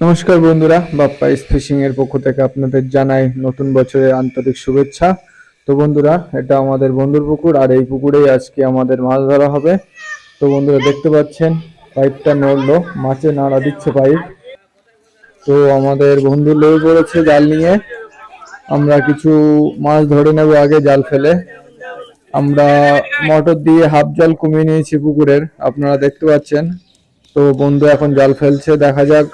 নমস্কার বন্ধুরা, বাপ্পা ফিশিং এর পক্ষ থেকে আপনাদের জানাই নতুন বছরের আন্তরিক শুভেচ্ছা। তো বন্ধুরা, এটা আমাদের বন্ধুর পুকুর, আর এই পুকুরেই আজকে আমাদের মাছ ধরা হবে। তো বন্ধুরা দেখতে পাচ্ছেন পাইপটা নড়লো, মাছে নাড়া দিচ্ছে পাইপ। তো আমাদের বন্ধু লেগে পড়েছে জাল নিয়ে। আমরা কিছু মাছ ধরে নেব আগে জাল ফেলে। আমরা মোটর দিয়ে হাফ জল কমিয়ে নিয়েছি পুকুরের, আপনারা দেখতে পাচ্ছেন। তো বন্ধু এখন জাল ফেলছে, দেখা যাক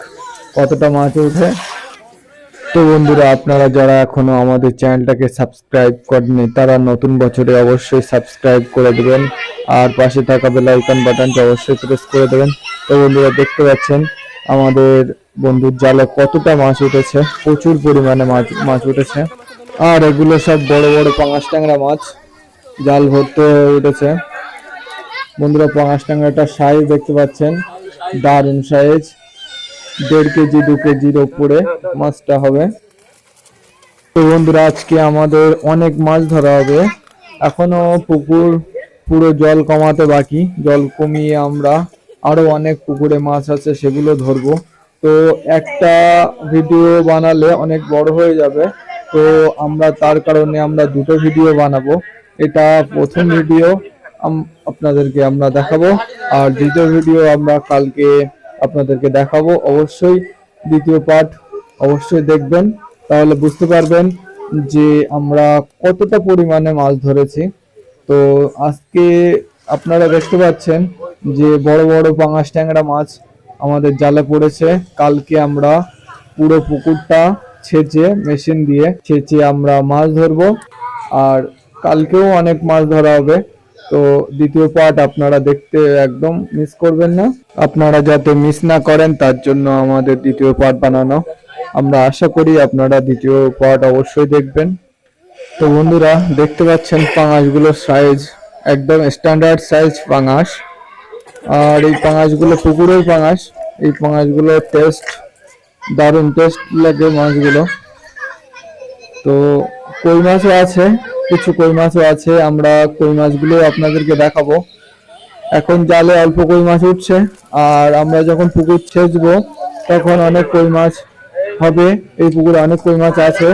কতটা মাছ ওঠে। তো বন্ধুরা, আপনারা যারা এখনো আমাদের চ্যানেলটাকে সাবস্ক্রাইব করেননি তারা নতুন বছরে অবশ্যই সাবস্ক্রাইব করে দেবেন, আর পাশে থাকা বেল আইকন বাটনটা অবশ্যই প্রেস করে দেবেন। তো বন্ধুরা দেখতে পাচ্ছেন আমাদের বন্ধুর জালে কতটা মাছ উঠেছে, প্রচুর পরিমাণে মাছ উঠেছে। আর এগুলো সব বড় বড় পাঙাশ ট্যাংরা মাছ, জাল ভর্তি হয়ে উঠেছে। বন্ধুরা, পাঙাশ ট্যাংরাটার সাইজ দেখতে পাচ্ছেন, দারুণ সাইজ। 1.5 কেজি 2 কেজির ওপরে মাছটা হবে। তো বন্ধুরা, আজকে আমাদের অনেক মাছ ধরা হবে। এখনো পুকুর পুরো জল কমাতে বাকি, জল কমিয়ে আমরা আরো অনেক পুকুরে মাছ আছে সেগুলো ধরবো। তো একটা ভিডিও বানালে অনেক বড় হয়ে যাবে, তো আমরা তার কারণে আমরা দুটো ভিডিও বানাবো। এটা প্রথম ভিডিও আপনাদেরকে আমরা দেখাবো, আর দ্বিতীয় ভিডিও আমরা কালকে আপনাদেরকে দেখাবো। অবশ্যই দ্বিতীয় পার্ট অবশ্যই দেখবেন, তাহলে বুঝতে পারবেন যে আমরা কতটা পরিমাণে মাছ ধরেছি। তো আজকে আপনারা দেখতে পাচ্ছেন যে বড় বড় পাঙাশ ট্যাংরা মাছ আমাদের জালে পড়েছে। কালকে আমরা পুরো পুকুরটা মেশিন দিয়ে ছেঁচে আমরা মাছ ধরবো, আর কালকেও অনেক মাছ ধরা হবে। তো দ্বিতীয় পার্ট আপনারা দেখতে একদম মিস করবেন না। আপনারা যাতে মিস না করেন তার জন্য আমাদের দ্বিতীয় পার্ট বানানো। আমরা আশা করি আপনারা দ্বিতীয় পার্ট অবশ্যই দেখবেন। তো বন্ধুরা দেখতে পাচ্ছেন পাঙাশগুলোর সাইজ একদম স্ট্যান্ডার্ড সাইজ পাঙাশ। আর এই পাঙাশগুলো পুকুরের পাঙাশ। এই পাঙাশগুলোর টেস্ট দারুণ টেস্ট লাগে মাছগুলো। তো কই মাছও আছে, কিছু কই মাছও আছে, আমরা কই মাছগুলো আপনাদেরকে দেখাবো। এখন জালে অল্প কই মাছ উঠছে, আর আমরা যখন পুকুর ছেঁচবো তখন অনেক কই মাছ হবে। এই পুকুরে অনেক কই মাছ আছে।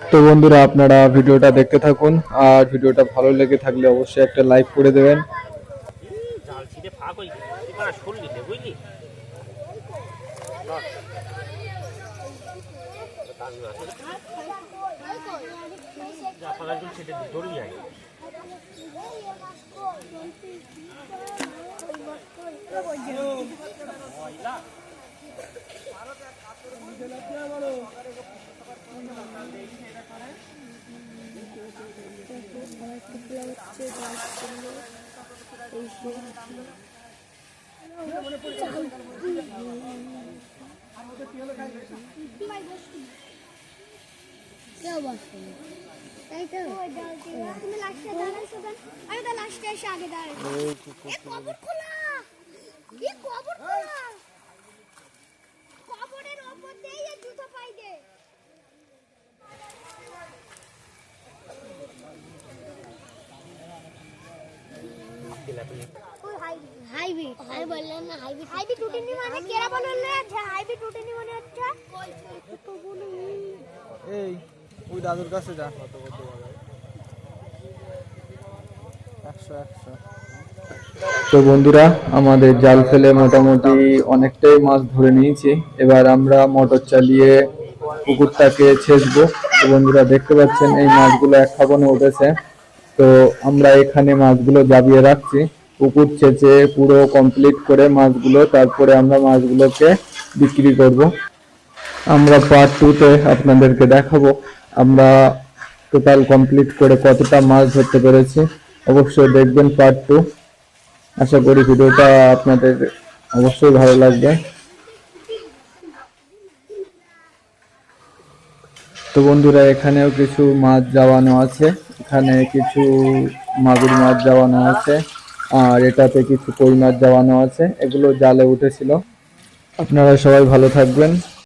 তো বন্ধুরা, আপনারা ভিডিওটা দেখতে থাকুন, আর ভিডিওটা ভালো লেগে থাকলে অবশ্যই একটা লাইক করে দেবেন। তাই তো তুমি লাস্টে দাঁড়াইছো কেন? আমি তো লাস্টে এসে আগে দাঁড়াইছি। এ কবর খোলা, এ কবর খোলা, কবরের ওপর দিয়ে এই জুতো পাই দে। হাইব্রিড আমি বললাম না, হাইব্রিড হাইব্রিড টুটেনি মানে কেরা বললে হাইব্রিড টুটেনি মানে আচ্ছা তো বলো এই ওই দাদুর কাছে যা, কত কত 100 তো বন্ধুরা, আমাদের জাল ফেলে মোটামুটি অনেকটাই মাছ ধরে নিয়েছি। এবার আমরা মোটর চালিয়ে পুকুরটাকে ছেঁচবো। তো বন্ধুরা দেখতে পাচ্ছেন এই মাছগুলো এক ফাগুনে উঠেছে। তো আমরা এখানে মাছগুলো জাবিয়ে রাখছি, পুকুর ছেঁচে পুরো কমপ্লিট করে মাছগুলো, তারপরে আমরা মাছগুলোকে বিক্রি করব। আমরা পার্ট 2-তে আপনাদেরকে দেখাবো আমরা টোটাল কমপ্লিট করে কতটা মাছ ধরতে পেরেছি। অবশ্যই দেখবেন পার্ট 2। আশা করি ভিডিওটা আপনাদের অবশ্যই ভালো লাগবে। তো বন্ধুরা, এখানেও কিছু মাছ জাওয়ানো আছে, এখানে কিছু মাগুর মাছ জাওয়ানো আছে, আর এটাতে কিছু কই মাছ জাওয়ানো আছে। এগুলো জালে উঠেছিল। আপনারা সবাই ভালো থাকবেন।